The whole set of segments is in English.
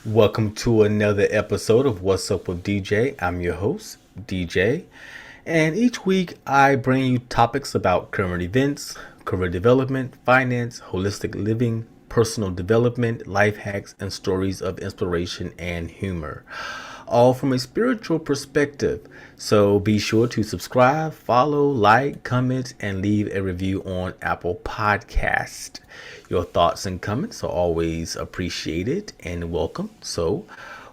Welcome to another episode of What's Up with DJ. I'm your host, DJ, and each week I bring you topics about current events, career development, finance, holistic living, personal development, life hacks, and stories of inspiration and humor, all from a spiritual perspective. So be sure to subscribe, follow, like, comment, and leave a review on Apple Podcast. Your thoughts and comments are always appreciated and welcome. So,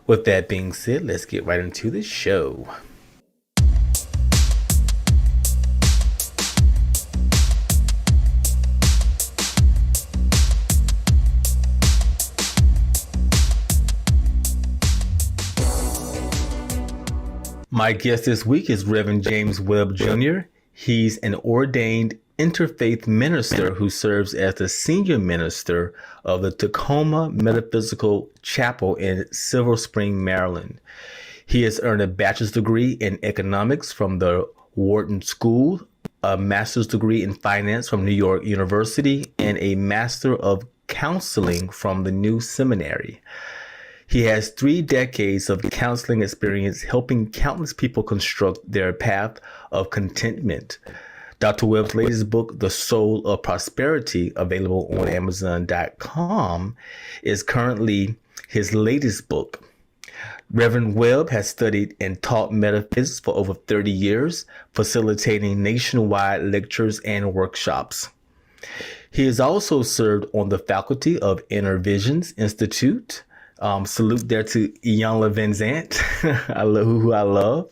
with that being said, let's get right into the show. My guest this week is Reverend Webb Jr. He's an ordained interfaith minister who serves as the senior minister of the Takoma Metaphysical Chapel in Silver Spring, Maryland. He has earned a bachelor's degree in economics from the Wharton School, a master's degree in finance from New York University, and a master of counseling from the New Seminary. He has 3 decades of counseling experience helping countless people construct their path of contentment. Dr. Webb's latest book, The Soul of Prosperity, available on amzn.to, is currently his latest book. Reverend Webb has studied and taught metaphysics for over 30 years, facilitating nationwide lectures and workshops. He has also served on the faculty of Inner Visions Institute. Salute there to Iyanla Vincent, who I love,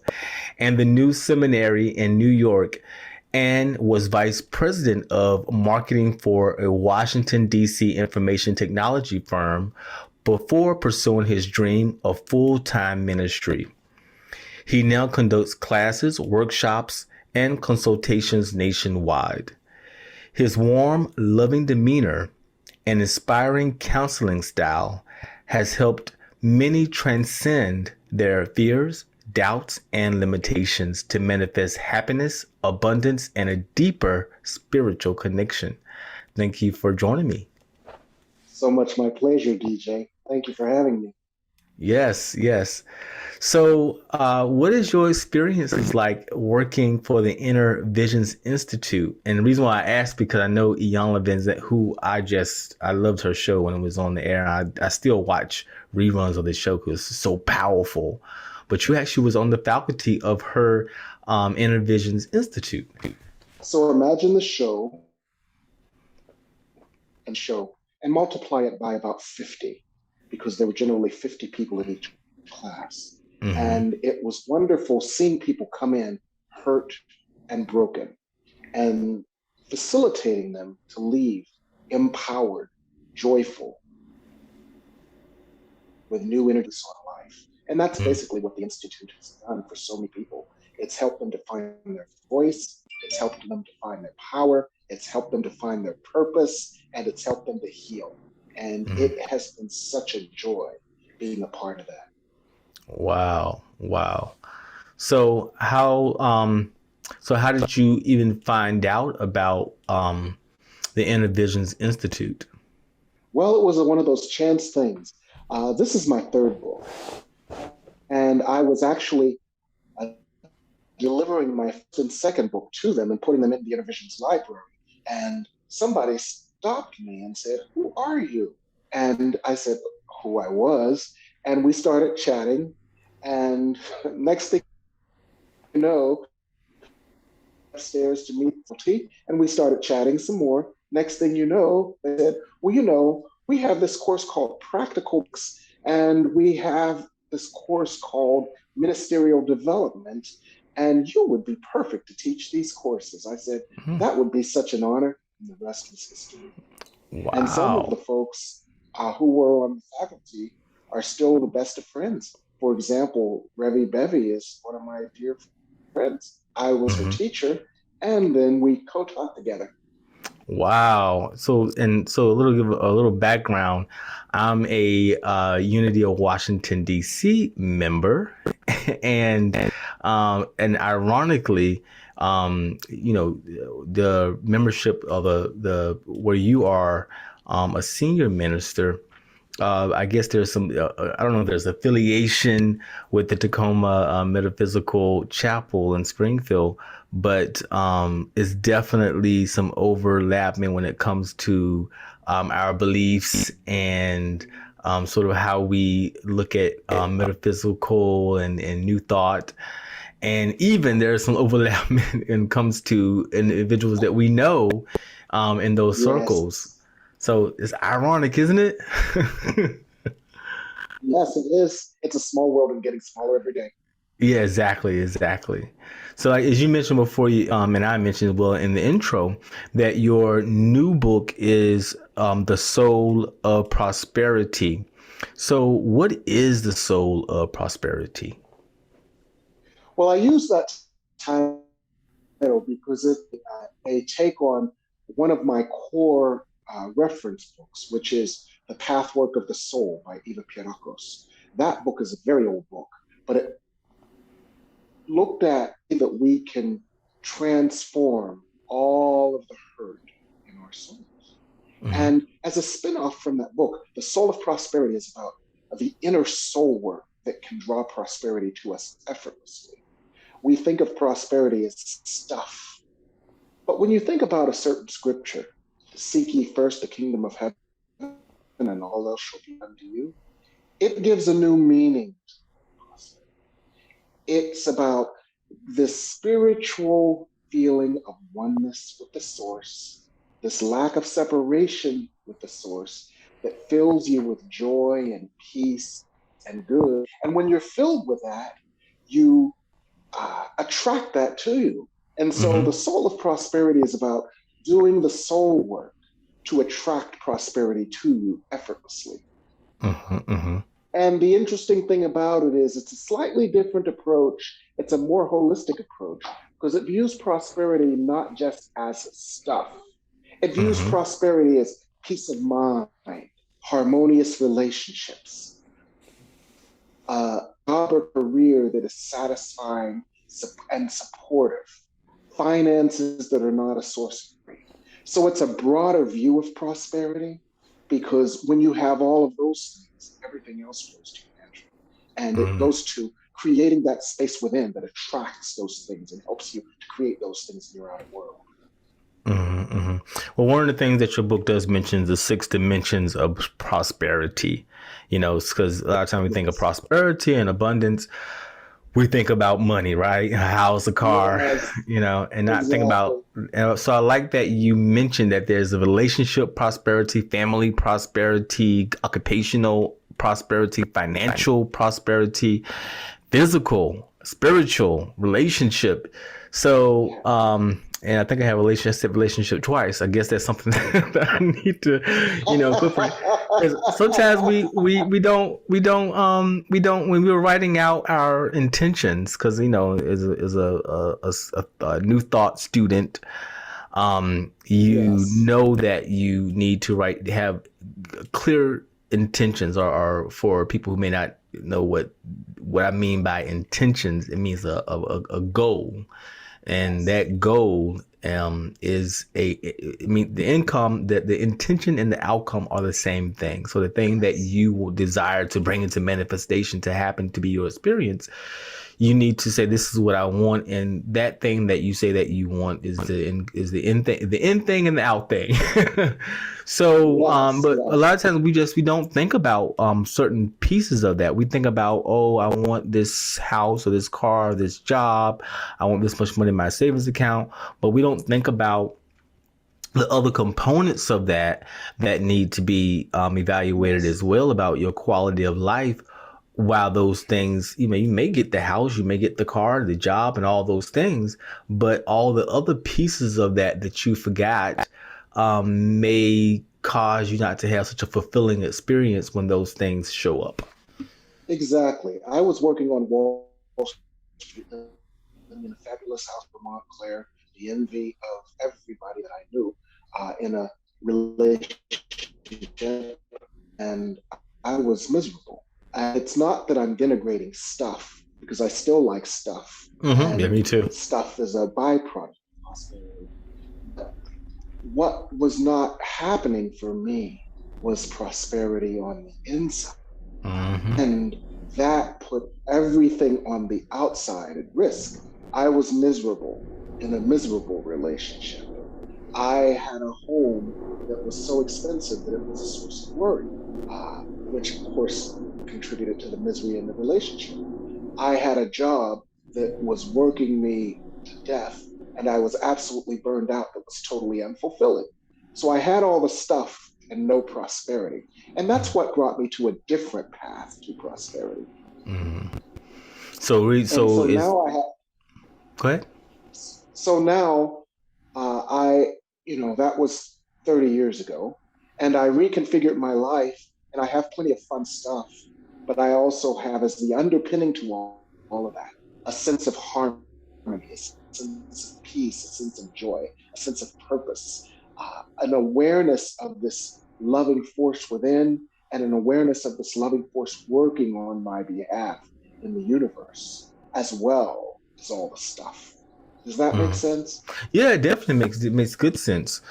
and the New Seminary in New York, and was vice president of marketing for a Washington, D.C. information technology firm before pursuing his dream of full-time ministry. He now conducts classes, workshops, and consultations nationwide. His warm, loving demeanor and inspiring counseling style has helped many transcend their fears, doubts, and limitations to manifest happiness, abundance, and a deeper spiritual connection. Thank you for joining me. So much my pleasure, DJ. Thank you for having me. Yes. So, what is your experiences like working for the Inner Visions Institute? And the reason why I asked because I know Iyanla Vincent, who I loved her show when it was on the air. I still watch reruns of the show because it's so powerful. But you actually was on the faculty of her Inner Visions Institute. So imagine the show and multiply it by about 50, because there were generally 50 people in each class. Mm-hmm. And it was wonderful seeing people come in hurt and broken and facilitating them to leave empowered, joyful, with new energy on life. And that's basically what the Institute has done for so many people. It's helped them to find their voice. It's helped them to find their power. It's helped them to find their purpose, and it's helped them to heal. And it has been such a joy being a part of that. Wow. So how did you even find out about the Inner Visions Institute? Well, it was one of those chance things. This is my third book, and I was actually delivering my first and second book to them and putting them in the Inner Visions library. And somebody stopped me and said, "Who are you?" And I said who I was, and we started chatting. And next thing you know, upstairs to meet tea, and we started chatting some more. Next thing you know, they said, "Well, we have this course called Practicals, and we have this course called Ministerial Development, and you would be perfect to teach these courses." I said, "That would be such an honor," and the rest is history. Wow. And some of the folks who were on the faculty are still the best of friends. For example, Revi Bevy is one of my dear friends. I was her teacher, and then we co-taught together. Wow. So a little background. I'm a Unity of Washington D.C. member, and ironically, the membership of the where you are a senior minister I guess there's some, I don't know if there's affiliation with the Takoma Metaphysical Chapel in Springfield, but it's definitely some overlapping when it comes to our beliefs and sort of how we look at metaphysical and new thought. And even there's some overlap when it comes to individuals that we know in those circles. Yes. So it's ironic, isn't it? Yes, it is. It's a small world and getting smaller every day. Yeah, exactly. So, like, as you mentioned before, and I mentioned as well in the intro, that your new book is The Soul of Prosperity. So, what is the soul of prosperity? Well, I use that title because it's a take on one of my core reference books, which is The Pathwork of the Soul by Eva Pierrakos. That book is a very old book, but it looked at that we can transform all of the hurt in our souls. Mm-hmm. And as a spin-off from that book, The Soul of Prosperity is about the inner soul work that can draw prosperity to us effortlessly. We think of prosperity as stuff. But when you think about a certain scripture, seek ye first the kingdom of heaven and all else shall be done to you, it gives a new meaning to prosperity. It's about this spiritual feeling of oneness with the source, this lack of separation with the source that fills you with joy and peace and good. And when you're filled with that, you attract that to you. And so Mm-hmm. the soul of prosperity is about doing the soul work to attract prosperity to you effortlessly. Mm-hmm. Mm-hmm. And the interesting thing about it is it's a slightly different approach. It's a more holistic approach because it views prosperity not just as stuff. It views Mm-hmm. prosperity as peace of mind, harmonious relationships, a job or career that is satisfying and supportive, finances that are not a source of greed. So it's a broader view of prosperity because when you have all of those things, everything else flows to you naturally. And it Mm-hmm. goes to creating that space within that attracts those things and helps you to create those things in your outer world. Mm-hmm. Mm-hmm. Well, one of the things that your book does mention is the six dimensions of prosperity. You know, because a lot of times we think of Yes. prosperity and abundance, we think about money, right? A house, a car, Yes, and not think exactly. about. So I like that you mentioned that there's a relationship prosperity, family prosperity, occupational prosperity, financial prosperity, physical, spiritual, relationship. So, Yes. and I think I have relationship twice. I guess that's something that I need to, incorporate. Because sometimes we don't when we were writing out our intentions, because as a new thought student, you Yes. know that you need to have clear intentions, or for people who may not know what I mean by intentions, it means a goal, and Yes. that goal is I mean, the income, the intention and the outcome are the same thing. So the thing that Yes. you will desire to bring into manifestation to happen to be your experience, you need to say, this is what I want, and that thing that you say that you want is the end thing and the out thing. So Yes. but a Yes. lot of times we don't think about certain pieces of that. We think about, oh, I want this house or this car or this job, I want this much money in my savings account, but we don't think about the other components of that need to be evaluated as Yes. well, about your quality of life. While those things, you may get the house, you may get the car, the job, and all those things, but all the other pieces of that you forgot may cause you not to have such a fulfilling experience when those things show up. Exactly. I was working on Wall Street in a fabulous house in Montclair, the envy of everybody that I knew in a relationship, and I was miserable. And it's not that I'm denigrating stuff because I still like stuff, Mm-hmm. Yeah, and me too. stuff is a byproduct of prosperity. But what was not happening for me was prosperity on the inside. Mm-hmm. And that put everything on the outside at risk. I was miserable in a miserable relationship. I had a home that was so expensive that it was a source of worry, which of course contributed to the misery in the relationship. I had a job that was working me to death, and I was absolutely burned out, that was totally unfulfilling. So I had all the stuff and no prosperity. And that's what brought me to a different path to prosperity. Mm-hmm. And So so is now I have, go ahead. so now I, that was 30 years ago. And I reconfigured my life and I have plenty of fun stuff. But I also have, as the underpinning to all of that, a sense of harmony, a sense of peace, a sense of joy, a sense of purpose, an awareness of this loving force within, and an awareness of this loving force working on my behalf in the universe, as well as all the stuff. Does that make Mm. sense? Yeah, it makes good sense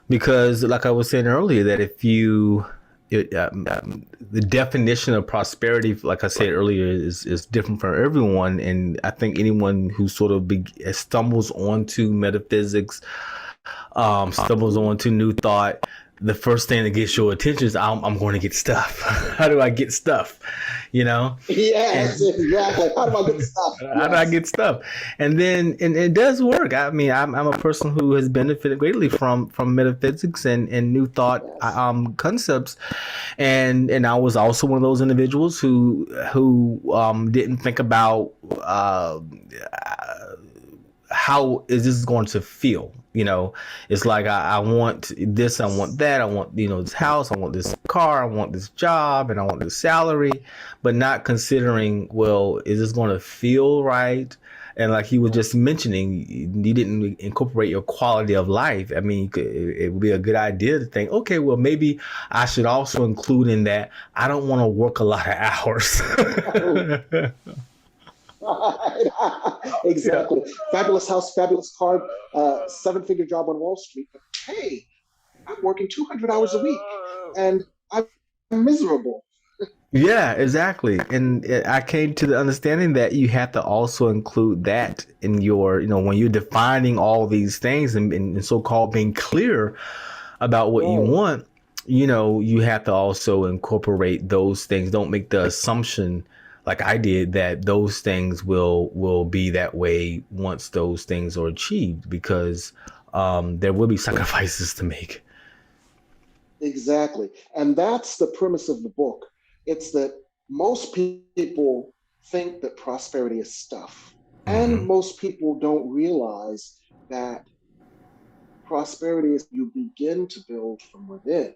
because, like I was saying earlier, that if you the definition of prosperity, like I said earlier, is different for everyone, and I think anyone who sort of stumbles onto metaphysics, stumbles onto new thought, the first thing that gets your attention is I'm going to get stuff. How do I get stuff? You know, Yes, and exactly. How do I get stuff? how do I Yes. get stuff? And then and it does work. I mean, I'm a person who has benefited greatly from metaphysics and new thought Yes. concepts, and I was also one of those individuals who didn't think about how is this going to feel. It's like I want this, I want that, I want this house, I want this car, I want this job, and I want this salary, but not considering, well, is this going to feel right? And like he was just mentioning, you didn't incorporate your quality of life. I mean, it would be a good idea to think, okay, well, maybe I should also include in that I don't want to work a lot of hours. Yeah. Exactly. Fabulous house, fabulous car, seven-figure job on Wall Street. But hey, I'm working 200 hours a week and I'm miserable. Yeah, exactly. And I came to the understanding that you have to also include that in your, when you're defining all these things and so-called being clear about what you Right. want, you have to also incorporate those things. Don't make the assumption, like I did, that those things will be that way once those things are achieved, because there will be sacrifices to make. Exactly. And that's the premise of the book. It's that most people think that prosperity is stuff. And Mm-hmm. most people don't realize that prosperity is you begin to build from within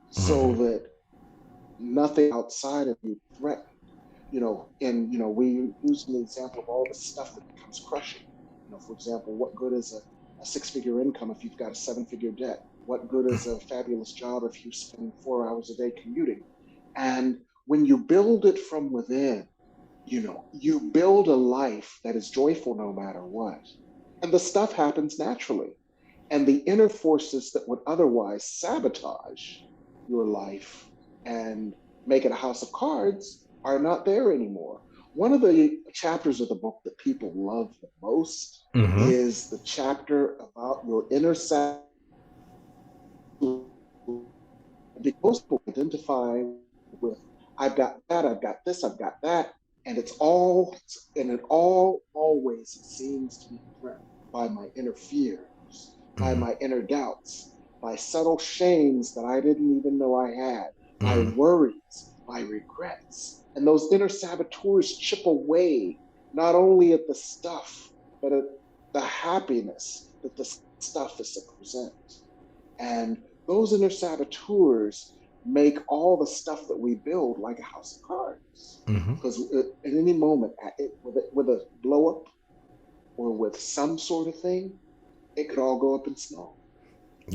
so Mm-hmm. that nothing outside of you threatens. And we use the example of all the stuff that becomes crushing. For example, what good is a six-figure income if you've got a seven-figure debt? What good is a fabulous job if you spend 4 hours a day commuting? And when you build it from within, you build a life that is joyful no matter what. And the stuff happens naturally. And the inner forces that would otherwise sabotage your life and make it a house of cards are not there anymore. One of the chapters of the book that people love the most Mm-hmm. is the chapter about your inner because people identify with I've got that, I've got this, I've got that, and it all always seems to be threatened by my inner fears, by Mm-hmm. my inner doubts, by subtle shames that I didn't even know I had, by Mm-hmm. worries, by regrets. And those inner saboteurs chip away not only at the stuff, but at the happiness that the stuff is to present. And those inner saboteurs make all the stuff that we build like a house of cards. Mm-hmm. Because at any moment, with a blow up or with some sort of thing, it could all go up in smoke.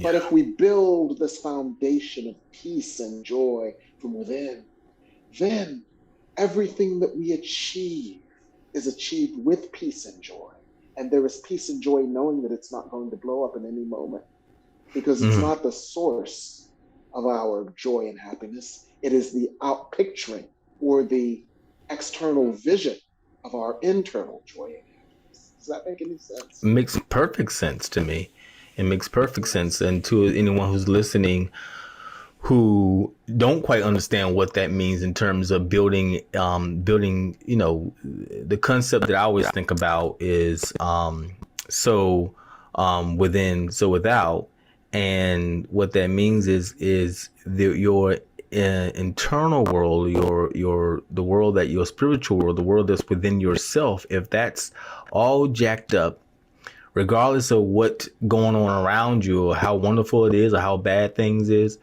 But Yeah. if we build this foundation of peace and joy from within, then everything that we achieve is achieved with peace and joy. And there is peace and joy knowing that it's not going to blow up in any moment because it's Mm-hmm. not the source of our joy and happiness. It is the outpicturing or the external vision of our internal joy and happiness. Does that make any sense? It makes perfect sense to me. It makes perfect sense. And to anyone who's listening who don't quite understand what that means in terms of building, the concept that I always think about is within, so without. And what that means is your internal world, the world that your spiritual world, the world that's within yourself, if that's all jacked up, regardless of what's going on around you or how wonderful it is or how bad things is,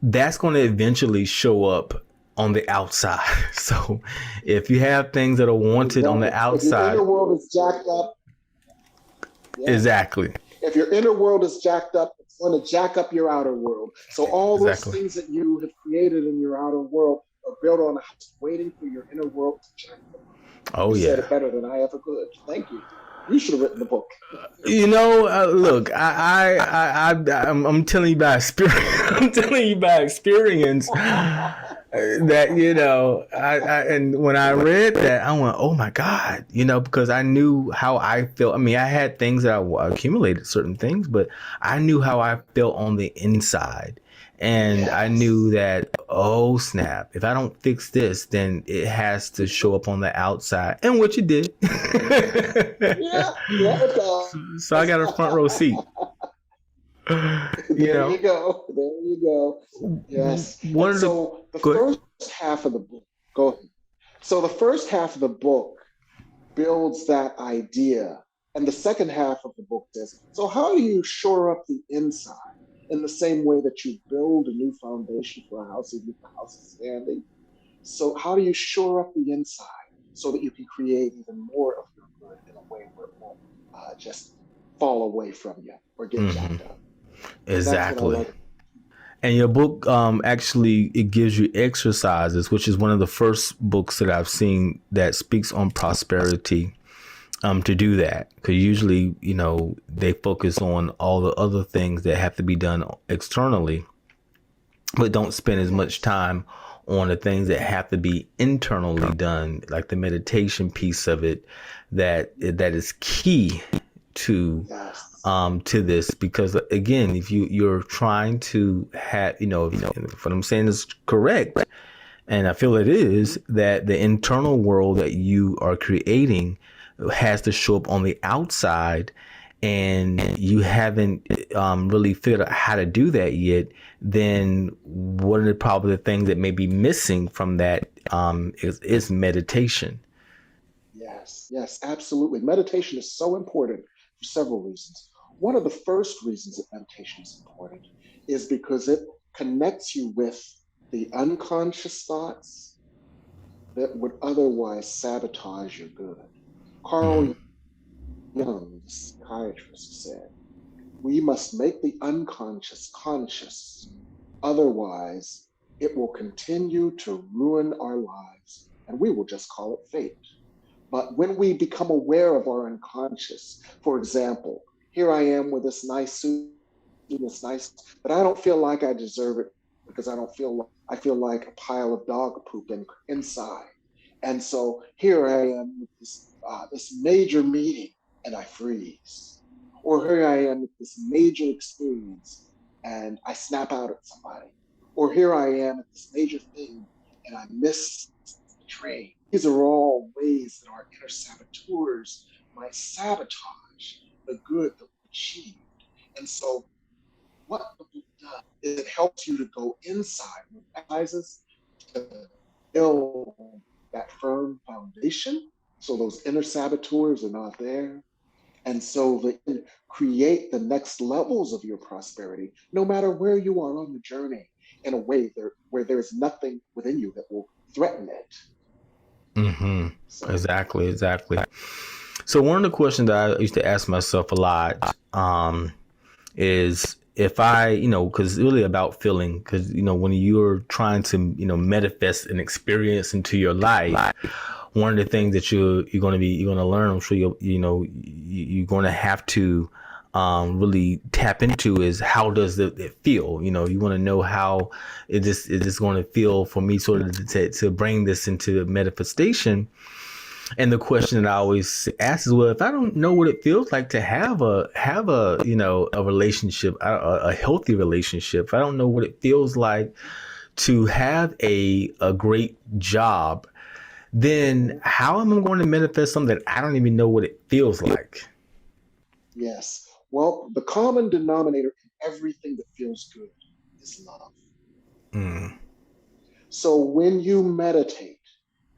that's going to eventually show up on the outside. So if you have things that are wanted on the outside, if your inner world is jacked up, exactly. If your inner world is jacked up, it's going to jack up your outer world. So all those things that you have created in your outer world are built on a house waiting for your inner world to jack them up. Oh, you yeah. said it better than I ever could. Thank you. You should have written the book. Look, I'm telling you by experience. I'm telling you by experience that and when I read that, I went, oh my God, because I knew how I felt. I mean, I had things that I accumulated certain things, but I knew how I felt on the inside. And I knew that, oh snap, if I don't fix this, then it has to show up on the outside. And what you did. Yeah, it does. So I got a front row seat. There you go. Yes. So the first half of the book, go ahead. So the first half of the book builds that idea. And the second half of the book says, so how do you shore up the inside? In the same way that you build a new foundation for a house, even if the house is standing. So how do you shore up the inside so that you can create even more of your good in a way where it won't just fall away from you or get jacked up? Exactly. And your book, actually, it gives you exercises, which is one of the first books that I've seen that speaks on prosperity. To do that, because usually, they focus on all the other things that have to be done externally, but don't spend as much time on the things that have to be internally done, like the meditation piece of it, that is key to this. Because again, if you're trying to have, if what I'm saying is correct, and I feel it is, that the internal world that you are creating has to show up on the outside, and you haven't really figured out how to do that yet, then one of the probably the things that may be missing from that is meditation. Yes, absolutely. Meditation is so important for several reasons. One of the first reasons that meditation is important is because it connects you with the unconscious thoughts that would otherwise sabotage your good. Carl Jung, the psychiatrist, said, we must make the unconscious conscious. Otherwise, it will continue to ruin our lives, and we will just call it fate. But when we become aware of our unconscious, for example, here I am with this nice suit, but I don't feel like I deserve it because I feel like a pile of dog poop inside. And so here I am with this major meeting and I freeze. Or here I am with this major experience and I snap out at somebody. Or here I am at this major thing and I miss the train. These are all ways that our inner saboteurs might sabotage the good that we achieved. And so what the book does is it helps you to go inside with exercises to build that firm foundation so those inner saboteurs are not there. And so they can create the next levels of your prosperity, no matter where you are on the journey, in a way where there's nothing within you that will threaten it. Mm-hmm. So. Exactly. So one of the questions that I used to ask myself a lot is if I, because it's really about feeling, because, when you're trying to, manifest an experience into your life, one of the things that you're going to learn, I'm sure you're going to have to really tap into is how does it feel? You know, you want to know how is this going to feel for me sort of to bring this into manifestation. And the question that I always ask is, well, if I don't know what it feels like to have a you know a relationship, a healthy relationship, if I don't know what it feels like to have a great job, then how am I going to manifest something that I don't even know what it feels like? Yes. Well, the common denominator in everything that feels good is love. Mm, So when you meditate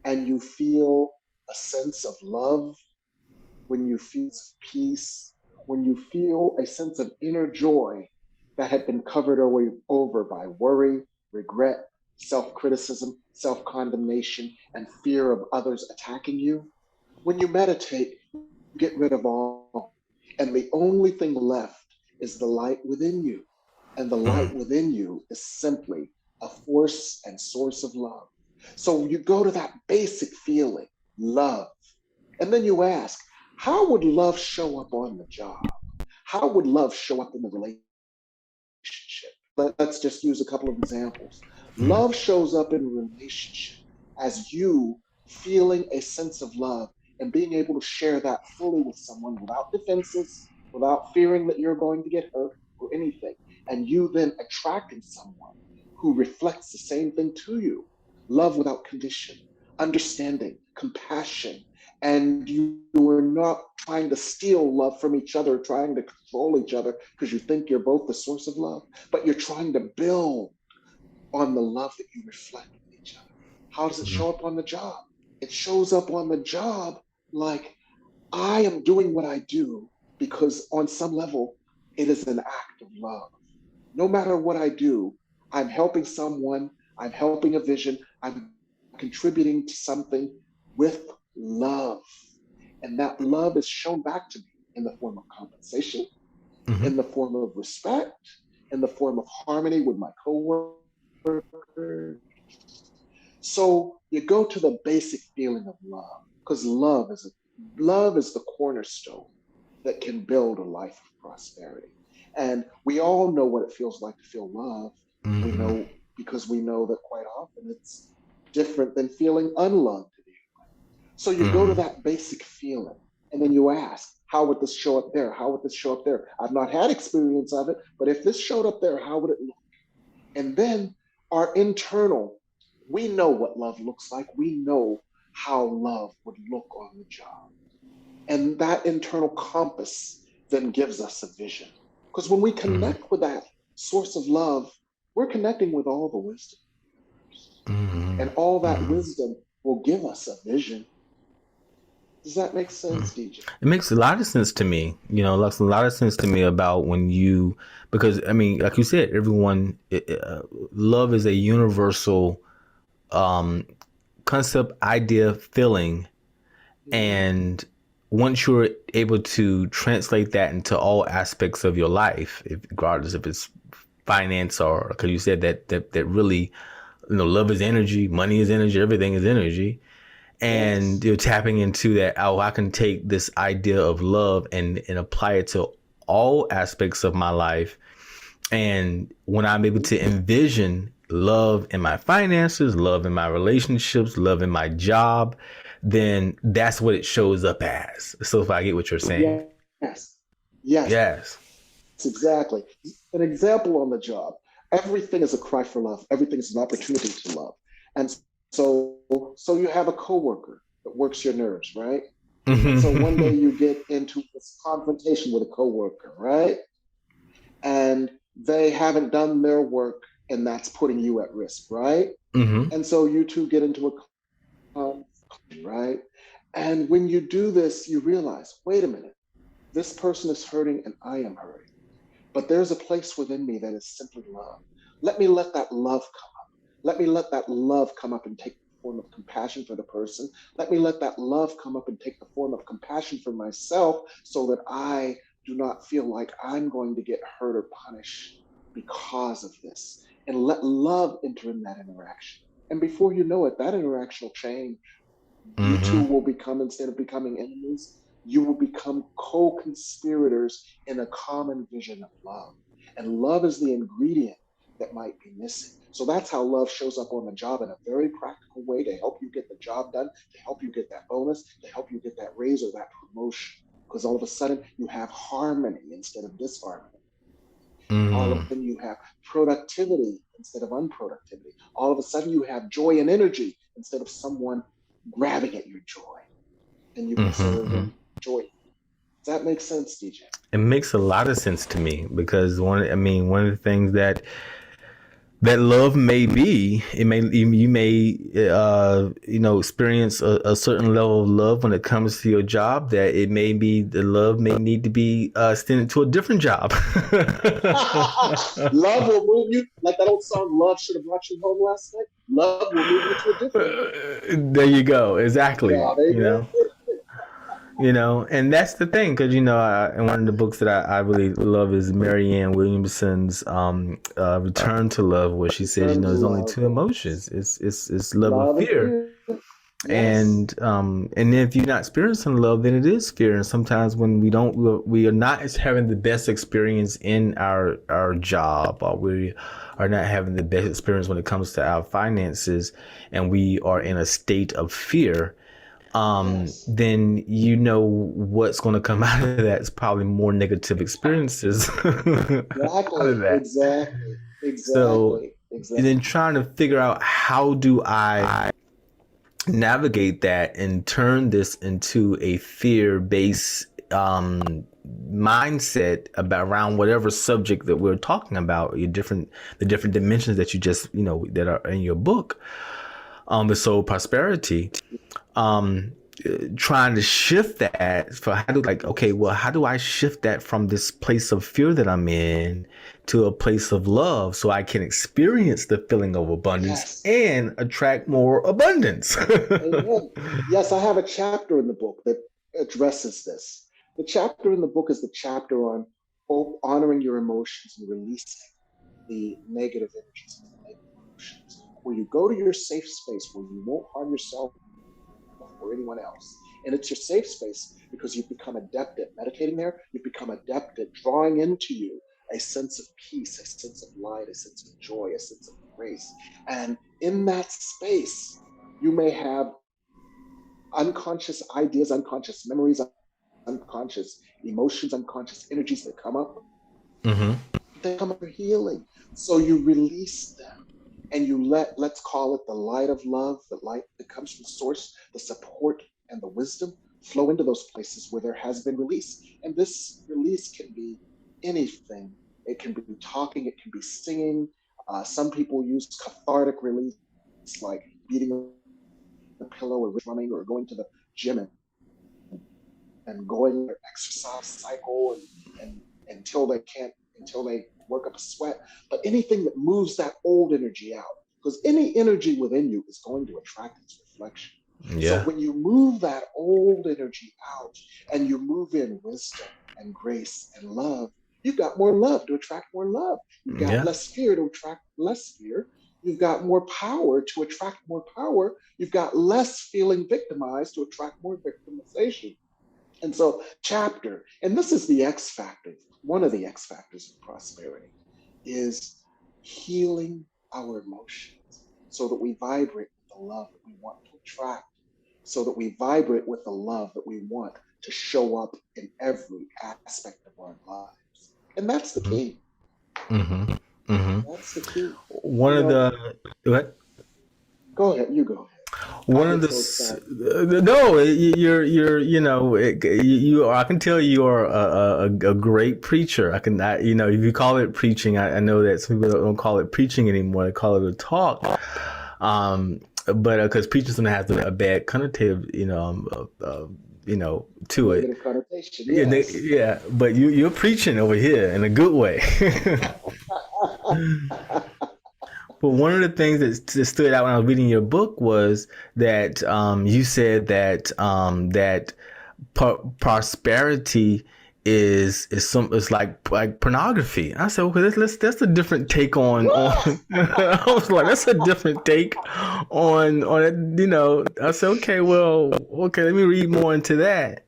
and you feel a sense of love, when you feel peace, when you feel a sense of inner joy that had been covered over by worry, regret, self criticism, self condemnation, and fear of others attacking you, when you meditate, you get rid of all. And the only thing left is the light within you. And the light mm, within you is simply a force and source of love. So you go to that basic feeling, love. And then you ask, how would love show up on the job? How would love show up in the relationship? Let's just use a couple of examples. mm, Love shows up in a relationship as you feeling a sense of love and being able to share that fully with someone without defenses, without fearing that you're going to get hurt or anything. And you then attracting someone who reflects the same thing to you. Love without condition, understanding, compassion, and you are not trying to steal love from each other, trying to control each other because you think you're both the source of love, but you're trying to build on the love that you reflect with each other. How does it mm, show up on the job? It shows up on the job like I am doing what I do because on some level, it is an act of love. No matter what I do, I'm helping someone, I'm helping a vision, I'm contributing to something with love. And that love is shown back to me in the form of compensation, mhm, in the form of respect, in the form of harmony with my coworkers. So you go to the basic feeling of love because love is the cornerstone that can build a life of prosperity. And we all know what it feels like to feel love. We mhm, know because we know that quite often it's different than feeling unloved. So you go to mhm, that basic feeling and then you ask, how would this show up there? How would this show up there? I've not had experience of it, but if this showed up there, how would it look? And then our internal, we know what love looks like. We know how love would look on the job. And that internal compass then gives us a vision. Because when we mhm, connect with that source of love, we're connecting with all the wisdom. mhm, And all that mhm. wisdom will give us a vision. Does that make sense, DJ? It makes a lot of sense to me. You know, it makes a lot of sense to me about when you, because I mean, like you said, everyone, love is a universal um, concept, idea, feeling, Mm-hmm. and once you're able to translate that into all aspects of your life, regardless if it's finance or because you said that really, you know, love is energy, money is energy, everything is energy, and Yes. you're tapping into that. Oh, I can take this idea of love and apply it to all aspects of my life. And when I'm able to envision love in my finances, love in my relationships, love in my job, then that's what it shows up as. So if I get what you're saying. Yes. Yes, Yes. exactly. An example on the job. Everything is a cry for love. Everything is an opportunity to love. And so, so you have a coworker that works your nerves, right? And so one day Mm-hmm. you get into this confrontation with a coworker, right? And they haven't done their work, and that's putting you at risk, right? Mm-hmm. And so you two get into a conflict, right? And when you do this, you realize, wait a minute, this person is hurting and I am hurting. But there's a place within me that is simply love. Let that love come up. Let me let that love come up and take the form of compassion for the person. Let me let that love come up and take the form of compassion for myself so that I do not feel like I'm going to get hurt or punished because of this. And let love enter in that interaction. And before you know it, that interaction will change. You two Mm-hmm. will become, instead of becoming enemies, you will become co-conspirators in a common vision of love. And love is the ingredient that might be missing. So that's how love shows up on the job in a very practical way to help you get the job done, to help you get that bonus, to help you get that raise or that promotion. Because all of a sudden you have harmony instead of disharmony. All of a sudden you have productivity instead of unproductivity. All of a sudden you have joy and energy instead of someone grabbing at your joy. And you can serve and enjoy. Does that make sense, DJ? It makes a lot of sense to me, because one of the things that love may be, you may experience a certain level of love when it comes to your job, that it may be the love may need to be extended to a different job. Love will move you, like that old song, "Love Should Have Brought You Home Last Night." Love will move you to a different. There you go. Exactly. Yeah, there you go. And that's the thing, because and one of the books that I really love is Marianne Williamson's Return to Love, where she says, there's only two emotions. It's love and fear. Yes. And if you're not experiencing love, then it is fear. And sometimes when we are not having the best experience in our job, or we are not having the best experience when it comes to our finances, and we are in a state of fear, then what's going to come out of that is probably more negative experiences. Exactly. So then trying to figure out, how do I navigate that and turn this into a fear-based mindset around whatever subject that we're talking about, the different dimensions that you just that are in your book, the soul prosperity. Trying to shift that how do I shift that from this place of fear that I'm in to a place of love, so I can experience the feeling of abundance and attract more abundance. Yes, I have a chapter in the book that addresses this. The chapter in the book is the chapter on honoring your emotions and releasing the negative energies and the negative emotions, where you go to your safe space where you won't harm yourself or anyone else. And it's your safe space because you've become adept at meditating there. You've become adept at drawing into you a sense of peace, a sense of light, a sense of joy, a sense of grace. And in that space, you may have unconscious ideas, unconscious memories, unconscious emotions, unconscious energies that come up. They come up for healing. So you release them. And you let's call it the light of love, the light that comes from source, the support and the wisdom flow into those places where there has been release. And this release can be anything. It can be talking, it can be singing. Some people use cathartic release, like beating the pillow or running or going to the gym and going their exercise cycle and until they work up a sweat. But anything that moves that old energy out, because any energy within you is going to attract its reflection. So when you move that old energy out and you move in wisdom and grace and love, you've got more love to attract more love. You've got less fear to attract less fear. You've got more power to attract more power. You've got less feeling victimized to attract more victimization. And so chapter, and this is the X factor, one of the X factors of prosperity, is healing our emotions so that we vibrate with the love that we want to attract, so that we vibrate with the love that we want to show up in every aspect of our lives. And that's the key. That's the key. Go ahead, you go ahead. One of the no, I can tell you are a great preacher. If you call it preaching, I know that some people don't call it preaching anymore. They call it a talk. But because preaching has a bad connotative, to it. Connotation, but you're preaching over here in a good way. But one of the things that stood out when I was reading your book was that you said that prosperity it's like pornography. I said, okay, that's a different take on I was like, that's a different take on it, you know. I said, okay, well, okay, let me read more into that.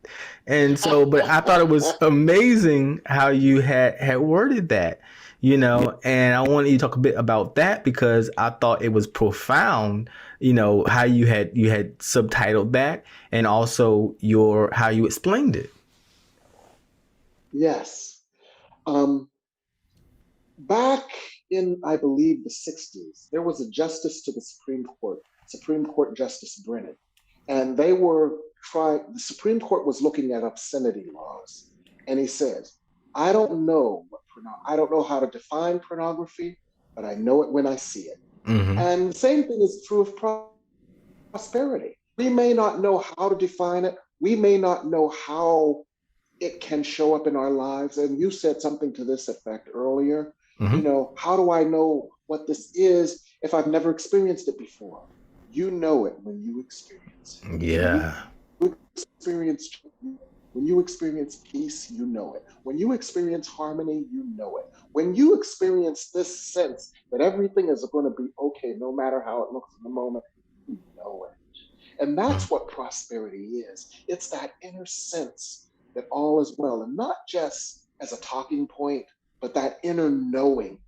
And so, but I thought it was amazing how you had worded that, you know, and I wanted you to talk a bit about that because I thought it was profound, you know, how you had subtitled that and also your how you explained it. Yes. Um, Back in, I believe, the 60s, there was a justice to the Supreme Court Justice Brennan, and the Supreme Court was looking at obscenity laws. And he says, I don't know how to define pornography, but I know it when I see it. Mm-hmm. And the same thing is true of prosperity. We may not know how to define it. We may not know how it can show up in our lives. And you said something to this effect earlier. You Mm-hmm. know, how do I know what this is if I've never experienced it before? You know it when you experience it. When you Yeah. experience when you experience peace, you know it. When you experience harmony, you know it. When you experience this sense that everything is going to be okay no matter how it looks in the moment, you know it. And that's what prosperity is. It's that inner sense that all is well, and not just as a talking point, but that inner knowing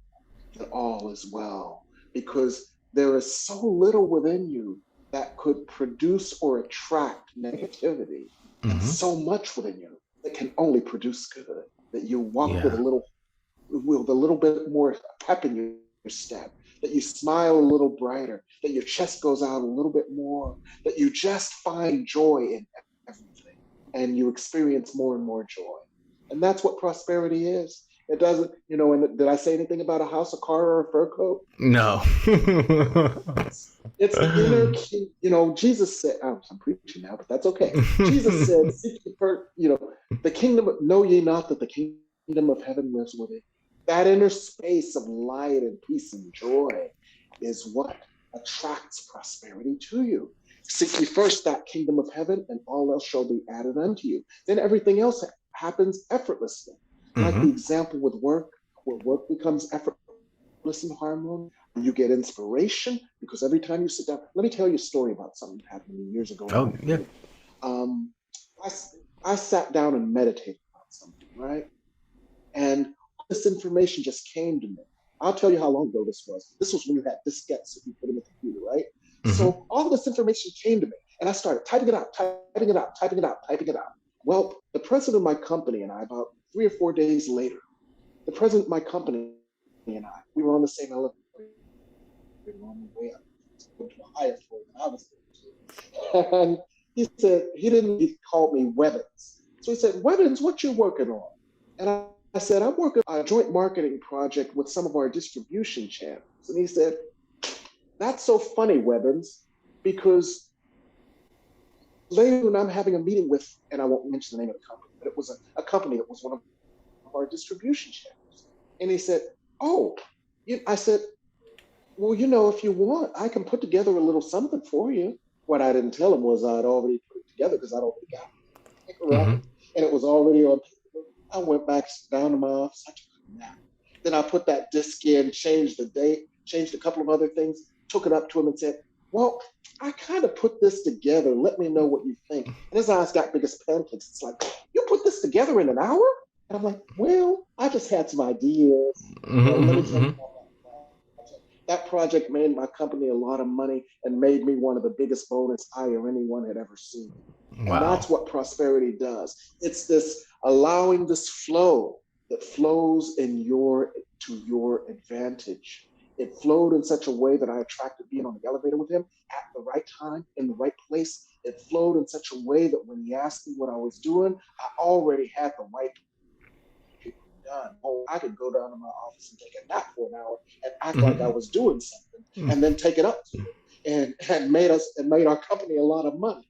that all is well. Because there is so little within you that could produce or attract negativity, and Mm-hmm. so much within you that can only produce good. That you walk Yeah. with a little bit more pep in your step, that you smile a little brighter, that your chest goes out a little bit more, that you just find joy in everything and you experience more and more joy. And that's what prosperity is. It doesn't, you know, and did I say anything about a house, a car, or a fur coat? No. No. It's the inner king. You know, Jesus said, oh, I'm preaching now, but that's okay. Jesus said, seek the first, you know, the kingdom, know ye not that the kingdom of heaven lives within. That inner space of light and peace and joy is what attracts prosperity to you. Seek ye first that kingdom of heaven, and all else shall be added unto you. Then everything else happens effortlessly. Like the Mm-hmm. example with work, where work becomes effortless and harmless. You get inspiration because every time you sit down, let me tell you a story about something that happened to me years ago in Oh my yeah. faith. Um, I, I sat down and meditated about something, right? And this information just came to me. I'll tell you how long ago this was. This was when you had diskettes that you put in the computer, right? Mm-hmm. So all this information came to me, and I started typing it out, typing it out, typing it out, typing it out. Well, the president of my company and I, about 3 or 4 days later, the president of my company and I, we were on the same elevator on the way up to a higher floor than I was going to. And he called me Webbins. So he said, Webbins, what you working on? And I said, I'm working on a joint marketing project with some of our distribution channels. And he said, that's so funny, Webbins, because later when I'm having a meeting with, and I won't mention the name of the company, but it was a company that was one of our distribution channels. And he said, oh, I said, well, you know, if you want, I can put together a little something for you. What I didn't tell him was I'd already put it together because I'd already got it right, Mm-hmm. and it was already on paper. I went back down to my office. I took a nap. Then I put that disc in, changed the date, changed a couple of other things, took it up to him and said, well, I kind of put this together. Let me know what you think. And his eyes got big as pancakes. It's like, you put this together in an hour? And I'm like, well, I just had some ideas. Well, let me tell you Mm-hmm. about that project made my company a lot of money and made me one of the biggest bonus I or anyone had ever seen. And Wow. that's what prosperity does. It's this allowing this flow that flows to your advantage. It flowed in such a way that I attracted being on the elevator with him at the right time, in the right place. It flowed in such a way that when he asked me what I was doing, I already had the right done. Oh, I could go down to my office and take a nap for an hour and act like I Mm-hmm. was doing something, and then take it up to it, and made our company a lot of money.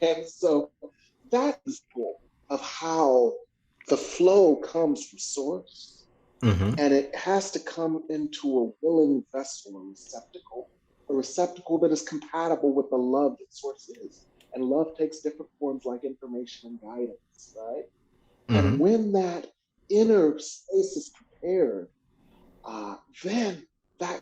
And so that is cool of how the flow comes from source, Mm-hmm. and it has to come into a willing vessel, a receptacle that is compatible with the love that source is. And love takes different forms like information and guidance, right? And Mm-hmm. when that inner space is prepared, then that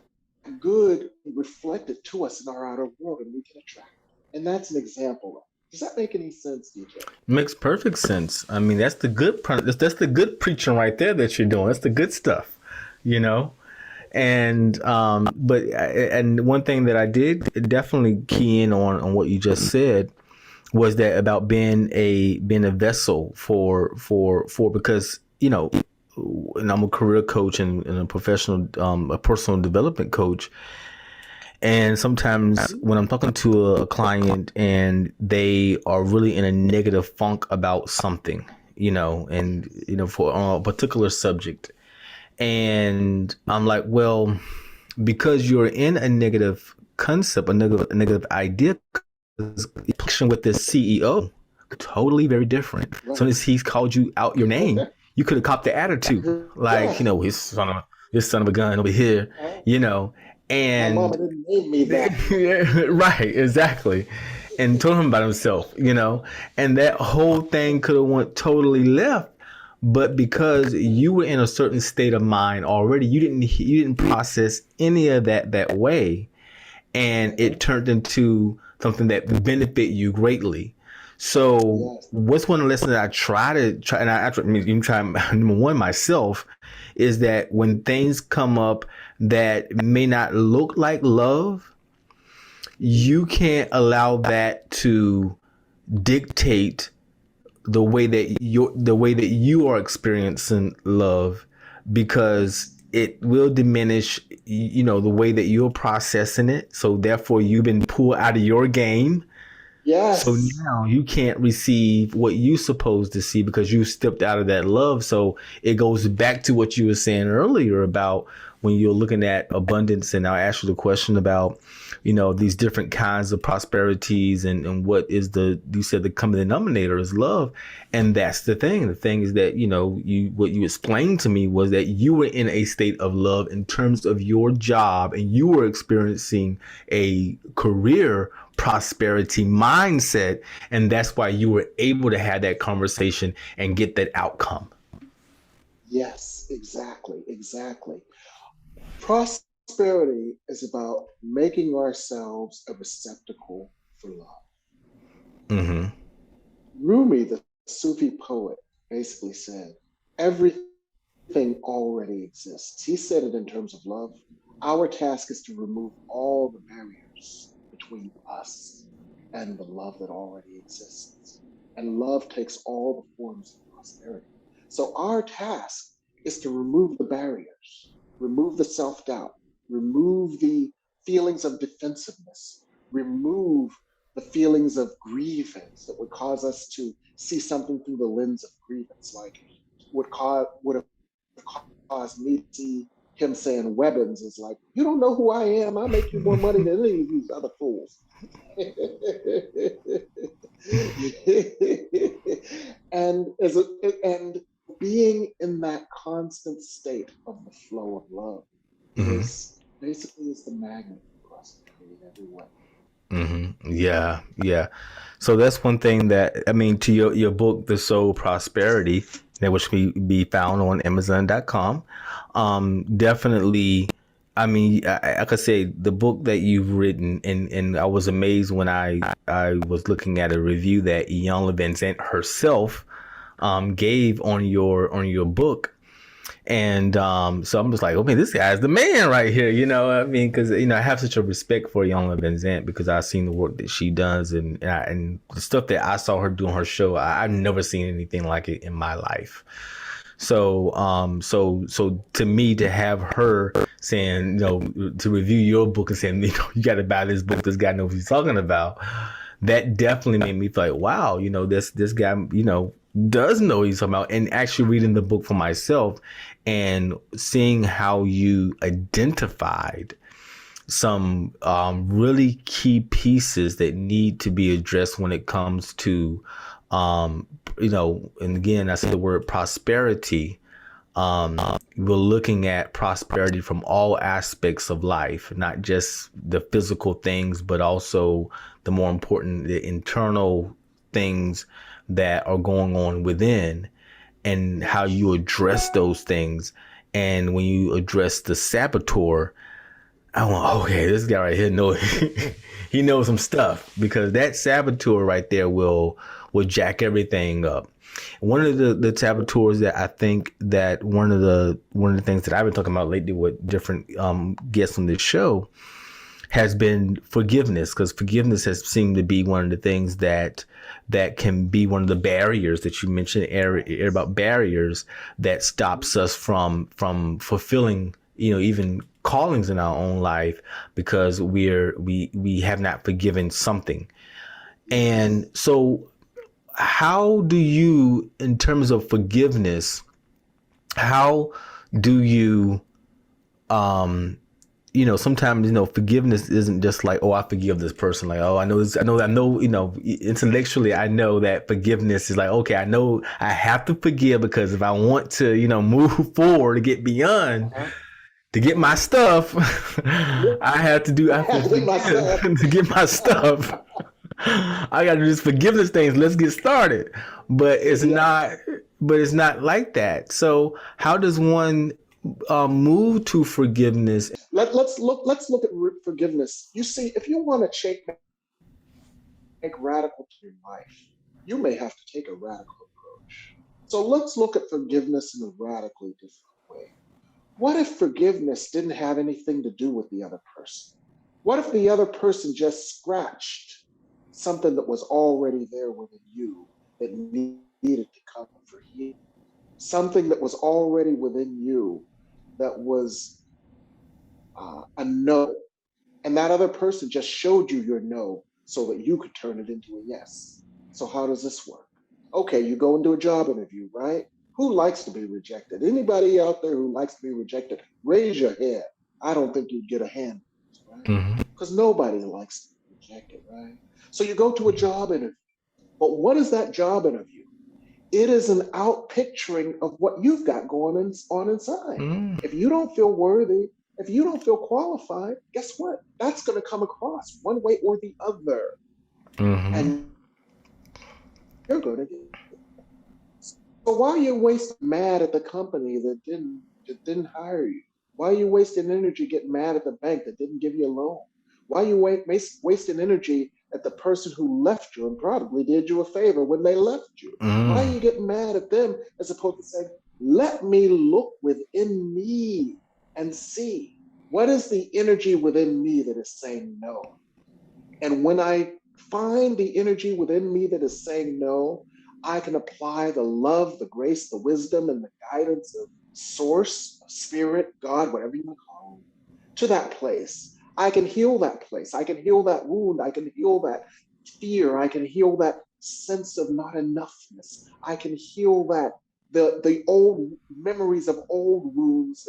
good reflected to us in our outer world, and we can attract it. And that's an example. Does that make any sense, DJ? Makes perfect sense. I mean, that's the good that's the good preaching right there that you're doing. That's the good stuff, you know. And and one thing that I did definitely key in on what you just said was that about being a vessel for because and I'm a career coach and a professional a personal development coach. And sometimes when I'm talking to a client and they are really in a negative funk about something, and for a particular subject, and I'm like, well, because you're in a negative concept, a negative idea, with this CEO, totally very different. Right. So as he's called you out your name, you could have copped the attitude, like his son of a gun over here, and my mama didn't name me that. yeah, right, exactly. And told him about himself, and that whole thing could have went totally left. But because you were in a certain state of mind already, you didn't process any of that way, and it turned into something that benefit you greatly. So what's one lesson that I try, and I actually even try number one myself, is that when things come up that may not look like love, you can't allow that to dictate the way that you are experiencing love, because it will diminish the way that you're processing it. So therefore you've been pulled out of your game. Yes. So now you can't receive what you're supposed to see because you stepped out of that love. So it goes back to what you were saying earlier about when you're looking at abundance. And I asked you the question about, these different kinds of prosperities and what is you said the common denominator is love. And that's the thing. The thing is that, what you explained to me was that you were in a state of love in terms of your job, and you were experiencing a career prosperity mindset. And that's why you were able to have that conversation and get that outcome. Yes, exactly. Prosperity is about making ourselves a receptacle for love. Mm-hmm. Rumi, the Sufi poet, basically said, everything already exists. He said it in terms of love. Our task is to remove all the barriers between us and the love that already exists. And love takes all the forms of prosperity. So our task is to remove the barriers, remove the self-doubt, remove the feelings of defensiveness, remove the feelings of grievance that would cause us to see something through the lens of grievance, like would have caused me to see him saying Webbins is like, you don't know who I am. I make you more money than any of these other fools. and being in that constant state of the flow of love is basically the magnet for us in every way. Mm-hmm. Yeah. So that's one thing that, to your book, The Soul Prosperity, that which can be found on amzn.to. Definitely, I could say the book that you've written, and I was amazed when I was looking at a review that Ian Van Zandt herself gave on your book. And so I'm just like, okay, this guy's the man right here, because I have such a respect for Ian Van Zandt because I've seen the work that she does, and the stuff that I saw her do on her show. I've never seen anything like it in my life. So so to me, to have her saying, to review your book and saying, you got to buy this book, this guy knows what he's talking about, that definitely made me feel like, wow, this guy, does know what he's talking about. And actually reading the book for myself and seeing how you identified some really key pieces that need to be addressed when it comes to, and again, I say the word prosperity. We're looking at prosperity from all aspects of life, not just the physical things, but also the more important, the internal things that are going on within. and how Yes. you address those things. And when you address the saboteur, I went, okay, this guy right here knows he knows some stuff, because that saboteur right there will jack everything up. One of the saboteurs that I think that one of the things that I've been talking about lately with different guests on this show has been forgiveness, because forgiveness has seemed to be one of the things that can be one of the barriers that you mentioned, about barriers that stops us from fulfilling, even callings in our own life, because we have not forgiven something. And so how do you, in terms of forgiveness, how do you sometimes, forgiveness isn't just like, oh, I forgive this person. Like, oh, I know this, I know, intellectually, I know that forgiveness is like, okay, I know I have to forgive, because if I want to, move forward to get beyond, Uh-huh. to get my stuff, I have to Get my forgive stuff. to get my stuff. I got to do this forgiveness things. Let's get started. But it's Yes. not. But it's not like that. So how does one move to forgiveness? Let's look at forgiveness. You see, if you want to make radical to your life, you may have to take a radical approach. So let's look at forgiveness in a radically different way. What if forgiveness didn't have anything to do with the other person? What if the other person just scratched something that was already there within you that needed to come for healing? Something that was already within you that was a no. And that other person just showed you your no so that you could turn it into a yes. So, how does this work? Okay, you go into a job interview, right? Who likes to be rejected? Anybody out there who likes to be rejected? Raise your hand. I don't think you'd get a hand, right? Mm-hmm. Because nobody likes to be rejected, right? So, you go to a job interview. But what is that job interview? It is an outpicturing of what you've got on inside. Mm-hmm. If you don't feel worthy, if you don't feel qualified, guess what? That's going to come across one way or the other. Mm-hmm. And you're going to get. So why are you wasting mad at the company that didn't hire you? Why are you wasting energy getting mad at the bank that didn't give you a loan? Why are you wasting energy at the person who left you and probably did you a favor when they left you? Why are Mm-hmm. you getting mad at them as opposed to saying, let me look within me and see what is the energy within me that is saying no? And when I find the energy within me that is saying no, I can apply the love, the grace, the wisdom, and the guidance of source, spirit, God, whatever you want to call it, to that place. I can heal that place. I can heal that wound. I can heal that fear. I can heal that sense of not enoughness. I can heal that the old memories of old wounds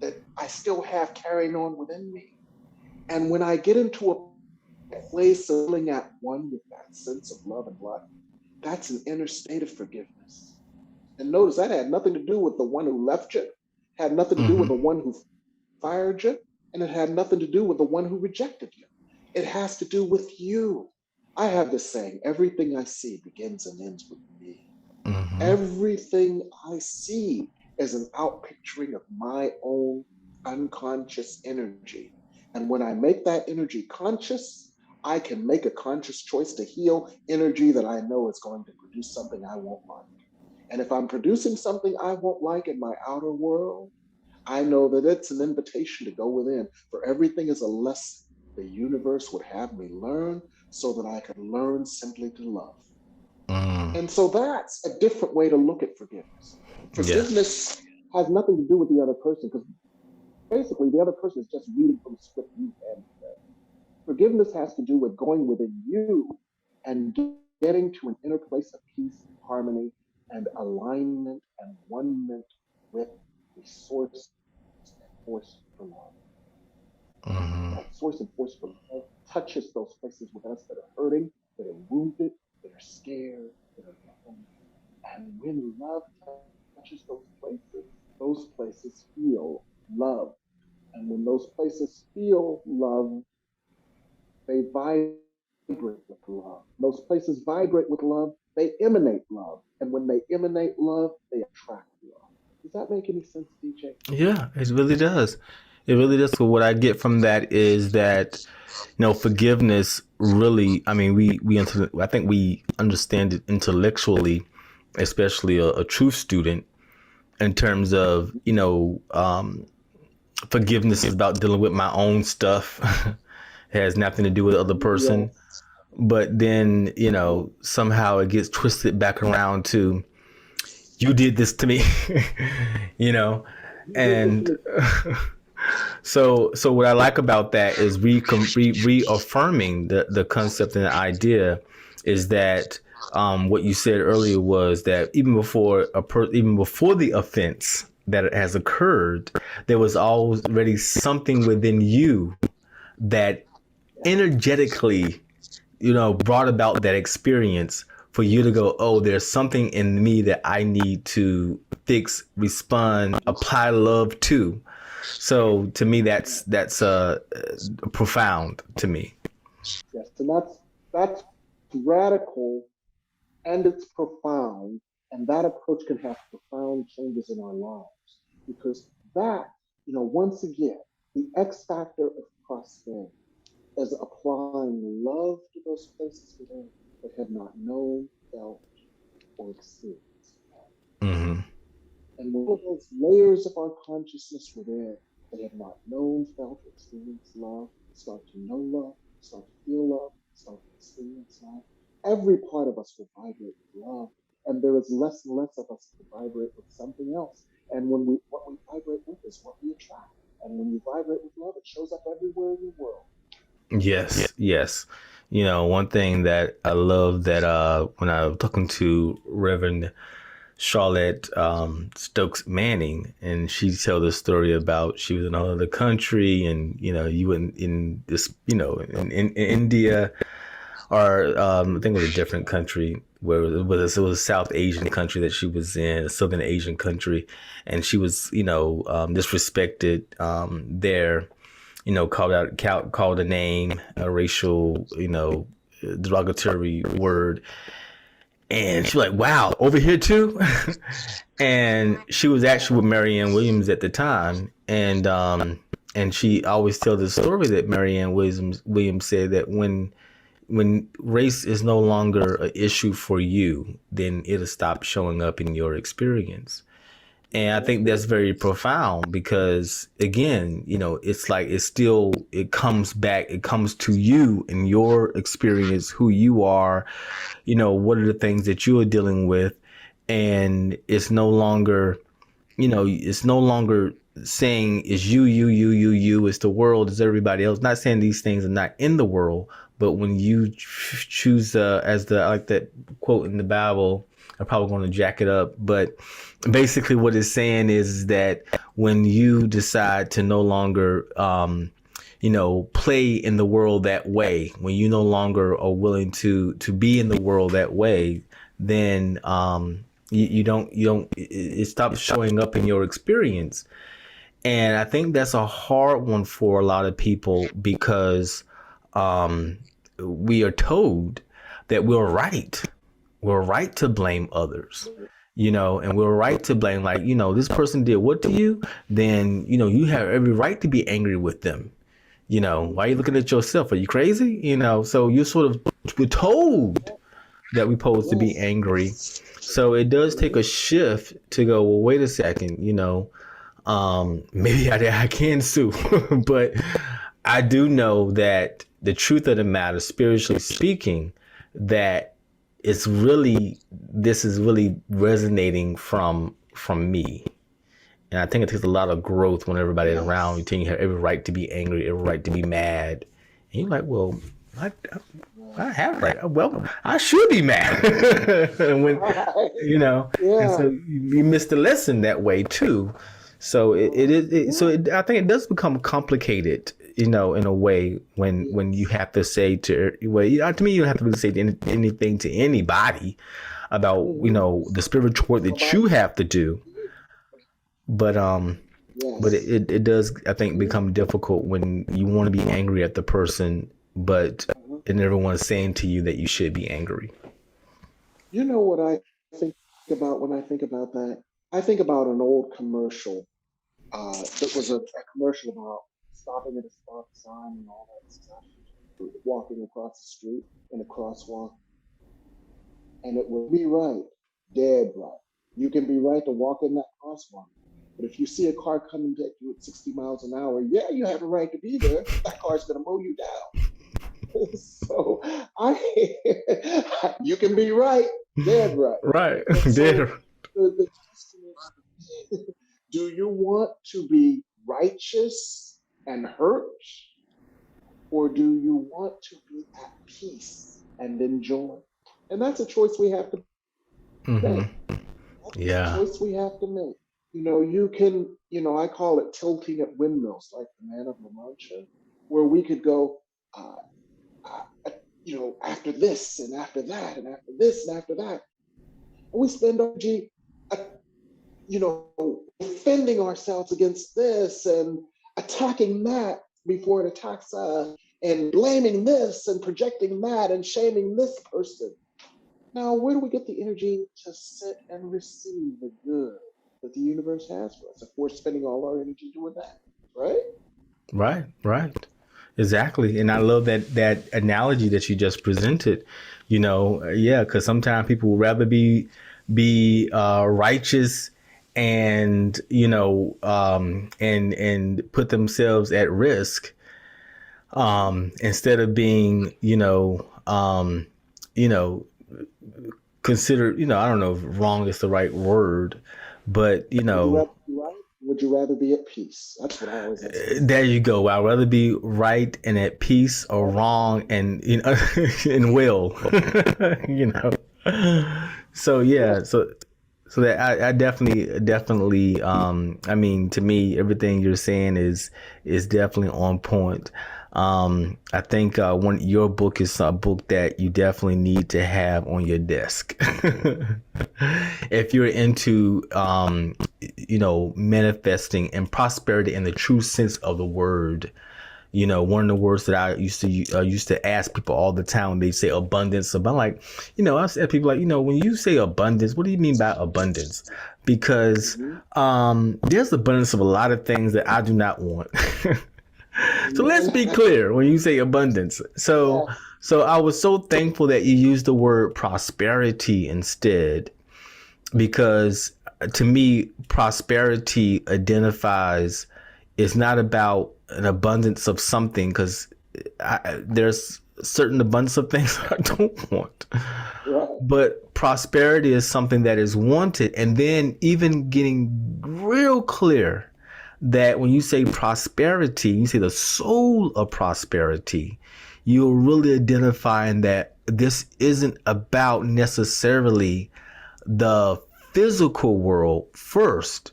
that I still have carrying on within me. And when I get into a place of feeling at one with that sense of love and light, that's an inner state of forgiveness. And notice that had nothing to do with the one who left you, had nothing to do with Mm-hmm. the one who fired you, and it had nothing to do with the one who rejected you. It has to do with you. I have this saying, everything I see begins and ends with me. Mm-hmm. Everything I see is an outpicturing of my own unconscious energy. And when I make that energy conscious, I can make a conscious choice to heal energy that I know is going to produce something I won't like. And if I'm producing something I won't like in my outer world, I know that it's an invitation to go within, for everything is a lesson the universe would have me learn so that I could learn simply to love. Mm. And so that's a different way to look at forgiveness. Yes. Forgiveness has nothing to do with the other person, because basically the other person is just reading from a script you've handed them. Forgiveness has to do with going within you and getting to an inner place of peace, harmony, and alignment and oneness with the source and force for love. Mm-hmm. That source and force for love touches those places within us that are hurting, that are wounded, that are scared, that are lonely. And when love touches those places feel love. And when those places feel love, they vibrate with love. Those places vibrate with love. They emanate love. And when they emanate love, they attract love. Does that make any sense, DJ? Yeah, it really does. It really does. So what I get from that is that, forgiveness really, I mean, I think we understand it intellectually, especially a truth student, in terms of, forgiveness is about dealing with my own stuff. It has nothing to do with the other person. Yes. But then, somehow it gets twisted back around to, you did this to me, and so what I like about that is reaffirming the concept and the idea is that what you said earlier was that even before the offense that has occurred, there was already something within you that energetically, brought about that experience for you to go, oh, there's something in me that I need to fix, respond, apply love to. So to me, that's profound to me. Yes. And that's radical and it's profound. And that approach can have profound changes in our lives. Because that, once again, the X factor of prosperity is applying love to those places within that have not known, felt, or experienced. Mm-hmm. And one of those layers of our consciousness within that have not known, felt, or experienced love, start to know love, start to feel love, start to experience love. Every part of us will vibrate with love, and there is less and less of us to vibrate with something else. And what we vibrate with is what we attract. And when you vibrate with love, it shows up everywhere in your world. Yes. One thing that I love that when I was talking to Reverend Charlotte Stokes Manning, and she told the story about she was in another country, and you in this, in India, or I think it was a different country where it was a South Asian country that she was in, a Southern Asian country, and she was disrespected there. Called a name, a racial, derogatory word. And she's like, wow, over here too? And she was actually with Marianne Williams at the time. And she always tells the story that Marianne Williams said that when race is no longer an issue for you, then it'll stop showing up in your experience. And I think that's very profound because, again, it's like it comes back, it comes to you and your experience, who you are, what are the things that you are dealing with. And it's no longer, saying it's you, it's the world, it's everybody else. Not saying these things are not in the world, but when you choose, I like that quote in the Bible, I'm probably going to jack it up, but basically what it's saying is that when you decide to no longer, play in the world that way, when you no longer are willing to be in the world that way, then it stops showing up in your experience. And I think that's a hard one for a lot of people because we are told that we're right. We're right to blame others, and we're right to blame, like, this person did what to you, then, you have every right to be angry with them. Why are you looking at yourself? Are you crazy? So you're we're told that we're supposed to be angry. So it does take a shift to go, well, wait a second, maybe I can sue, but I do know that the truth of the matter, spiritually speaking, that this is really resonating from me. And I think it takes a lot of growth when everybody's around. You think you have every right to be angry, every right to be mad. And you're like, well, I have right. Well, I should be mad. when, and so you miss the lesson that way too. So I think it does become complicated, in a way when you have to say to me, you don't have to really say anything to anybody about, the spiritual work that you have to do. But it does, I think, become difficult when you want to be angry at the person, but and everyone's saying to you that you should be angry? You know what I think about when I think about that? I think about an old commercial that was a commercial about stopping at a stop sign and all that stuff, walking across the street in a crosswalk. And it will be right, dead right. You can be right to walk in that crosswalk. But if you see a car coming at you at 60 miles an hour, yeah, you have a right to be there. That car's going to mow you down. So you can be right, dead right. Right. And so Dead. the question is, do you want to be righteous and hurt, or do you want to be at peace and enjoy? And that's a choice we have to Mm-hmm. make. That's a Yeah. choice we have to make. You can, I call it tilting at windmills, like the man of La Mancha, where we could go, uh, after this and after that and after this and after that. And we spend energy, uh, defending ourselves against this and attacking that before it attacks us, and blaming this and projecting that and shaming this person. Now, where do we get the energy to sit and receive the good that the universe has for us if we're spending all our energy doing that, right? Right. Right. Exactly. And I love that analogy that you just presented. Yeah, because sometimes people would rather be righteous and and put themselves at risk, instead of being you know considered, I don't know if wrong is the right word, but Would you rather be right? Would you rather be at peace? That's what I always ask myself. there you go. I'd rather be right and at peace or wrong and and will. you know. So Yes. yeah, so that I definitely I mean, to me everything you're saying is definitely on point. I think one your book is a book that you definitely need to have on your desk. If you're into manifesting and prosperity in the true sense of the word. One of the words that I used to ask people all the time when they say abundance. But I'm like, I ask people like, when you say abundance, what do you mean by abundance? Because Mm-hmm. there's abundance of a lot of things that I do not want. So let's Amen. be clear when you say abundance. So Yes. so I was so thankful that you used the word prosperity instead, because to me prosperity identifies, it's not about an abundance of something, because there's certain abundance of things I don't want. Right. But prosperity is something that is wanted. And then even getting real clear that when you say prosperity, you say the soul of prosperity, you're really identifying that this isn't about necessarily the physical world first.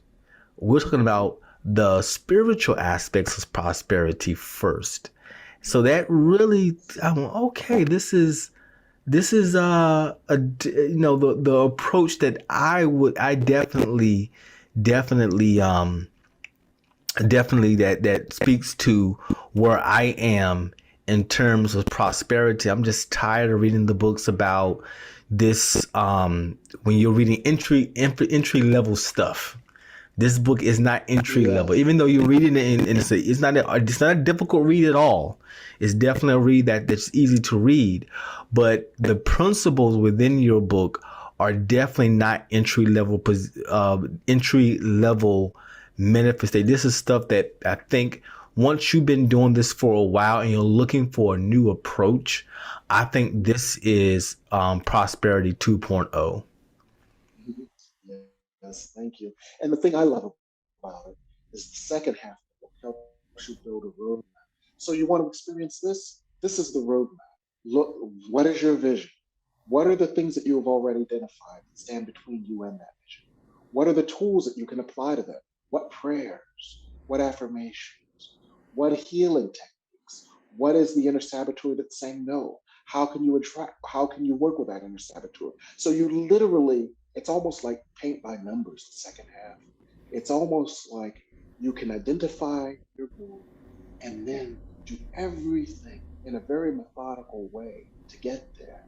We're talking about the spiritual aspects of prosperity first. So that really, I'm okay. This is the approach that I definitely definitely that speaks to where I am in terms of prosperity. I'm just tired of reading the books about this. When you're reading entry level stuff, this book is not entry level, Yes. even though you're reading it, and it's not a difficult read at all. It's definitely a read that's easy to read, but the principles within your book are definitely not entry level manifestation. This is stuff that I think once you've been doing this for a while and you're looking for a new approach, I think this is prosperity 2.0. Yes, thank you. And the thing I love about it is the second half of the book helps you build a roadmap. So you want to experience this? This is the roadmap. Look, what is your vision? What are the things that you have already identified that stand between you and that vision? What are the tools that you can apply to them? What prayers? What affirmations? What healing techniques? What is the inner saboteur that's saying no? How can you attract? How can you work with that inner saboteur? So you literally, it's almost like paint by numbers, the second half. It's almost like you can identify your goal and then do everything, in a very methodical way to get there.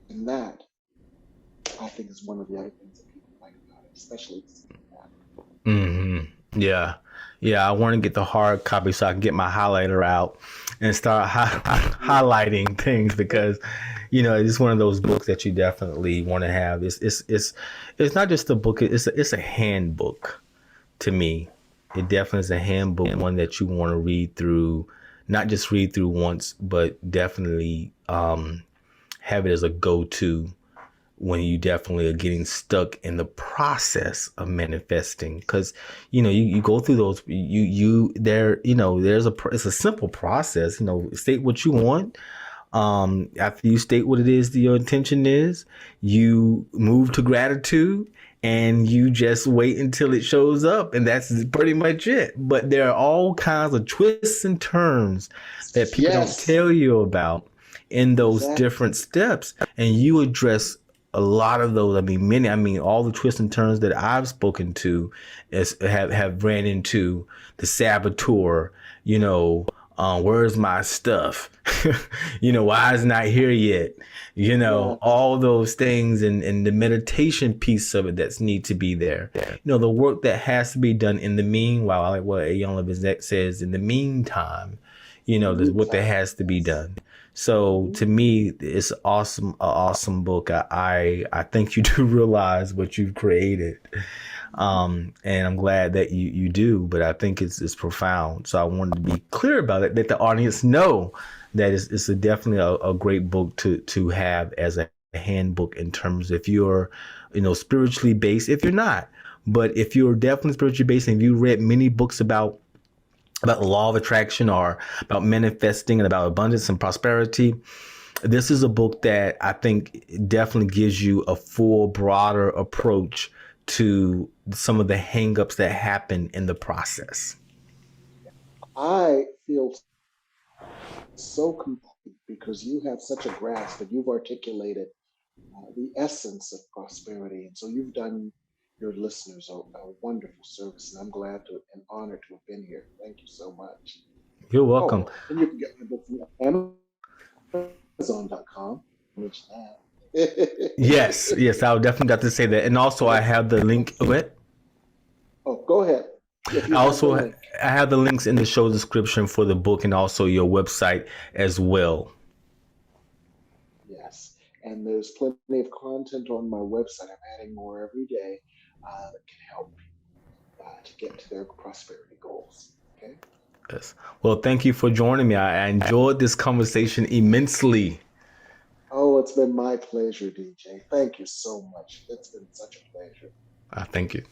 And that, I think, is one of the other things that people like about it, especially the second half. Yeah. Yeah. I want to get the hard copy so I can get my highlighter out and start highlighting things because, it's one of those books that you definitely want to have. It's not just a book. It's a handbook to me. It definitely is a handbook, one that you want to read through, not just read through once, but definitely have it as a go-to when you definitely are getting stuck in the process of manifesting. Because, you go through those, it's a simple process, state what you want. After you state what it is that your intention is, you move to gratitude and you just wait until it shows up. And that's pretty much it. But there are all kinds of twists and turns that people don't tell you about in those different steps. And you address a lot of those. All the twists and turns that I've spoken to have ran into the saboteur, where's my stuff? Why is it not here yet? All those things and the meditation piece of it that's need to be there. The work that has to be done in the meanwhile, like what Young Love says, in the meantime, there's what that has to be done. So to me, it's an awesome book. I think you do realize what you've created. And I'm glad that you do, but I think it's profound. So I wanted to be clear about it, let the audience know that it's definitely a great book to have as a handbook in terms if you're, spiritually based, if you're not, but if you're definitely spiritually based and you read many books about the law of attraction or about manifesting and about abundance and prosperity, this is a book that I think definitely gives you a full, broader approach to some of the hangups that happen in the process. I feel so complete because you have such a grasp and you've articulated the essence of prosperity. And so you've done your listeners a wonderful service. And I'm glad and honored to have been here. Thank you so much. You're welcome. Oh, and you can get my book from amzn.to. Yes, I would definitely got to say that. And also I have the link. Oh, go ahead. I have the links in the show description for the book and also your website as well. Yes. And there's plenty of content on my website. I'm adding more every day that can help to get to their prosperity goals. Okay. Yes. Well, thank you for joining me. I enjoyed this conversation immensely. Oh, it's been my pleasure, DJ. Thank you so much. It's been such a pleasure. Thank you.